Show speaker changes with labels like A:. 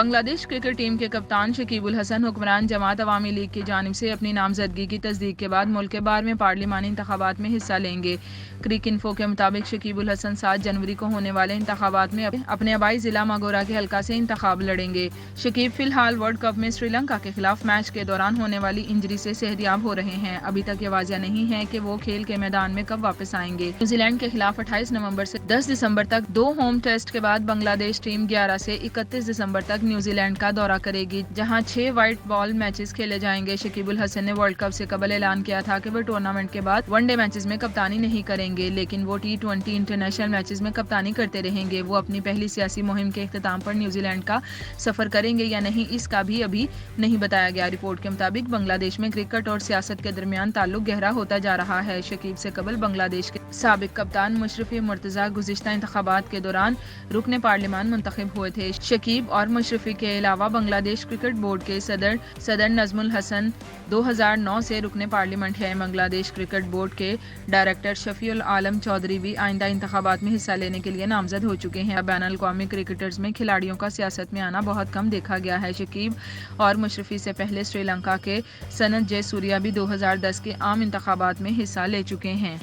A: بنگلہ دیش cricket team کے کپتان شکیب الحسن حکمران جماعت عوامی لیگ کی جانب سے اپنی نامزدگی کی تصدیق کے بعد ملک کے باہر میں پارلیمانی انتخابات میں حصہ لیں گے۔ کرک انفو کے مطابق شکیب الحسن 7 جنوری کو ہونے والے انتخابات میں اپنے آبائی ضلع ماگورا کے حلقہ سے انتخاب لڑیں گے۔ شکیب فی الحال ورلڈ کپ میں سری لنکا کے خلاف میچ کے دوران ہونے والی انجری سے صحتیاب ہو رہے ہیں۔ ابھی تک یہ واضح نہیں ہے کہ وہ کھیل کے میدان میں کب واپس آئیں گے۔ نیوزی لینڈ کے خلاف 28 نومبر سے 10 دسمبر تک 2 ہوم ٹیسٹ کے بعد بنگلہ دیش ٹیم 11 سے 31 دسمبر تک نیوزی لینڈ کا دورہ کرے گی، جہاں 6 وائٹ بال میچز کھیلے جائیں گے۔ شکیب الحسن نے ورلڈ کپ سے قبل اعلان کیا تھا کہ وہ ٹورنامنٹ کے بعد ون ڈے میچز میں کپتانی نہیں کریں گے، لیکن وہ T20 انٹرنیشنل میچز میں کپتانی کرتے رہیں گے۔ وہ اپنی پہلی سیاسی مہم کے اختتام پر نیوزی لینڈ کا سفر کریں گے یا نہیں، اس کا بھی ابھی نہیں بتایا گیا۔ رپورٹ کے مطابق بنگلہ دیش میں کرکٹ اور سیاست کے درمیان تعلق گہرا ہوتا جا رہا ہے۔ شکیب سے قبل بنگلہ دیش کے سابق کپتان مشرفی مرتضیٰ گزشتہ انتخابات کے دوران رکن پارلیمان منتخب ہوئے تھے۔ شکیب اور مشرفی کے علاوہ بنگلہ دیش کرکٹ بورڈ کے صدر نظم الحسن 2009 سے رکن پارلیمنٹ ہیں۔ بنگلہ دیش کرکٹ بورڈ کے ڈائریکٹر شفیع العالم چودھری بھی آئندہ انتخابات میں حصہ لینے کے لیے نامزد ہو چکے ہیں۔ بین الاقوامی کرکٹرز میں کھلاڑیوں کا سیاست میں آنا بہت کم دیکھا گیا ہے۔ شکیب اور مشرفی سے پہلے سری لنکا کے سنت جے سوریا بھی 2010 کے عام انتخابات میں حصہ لے چکے ہیں۔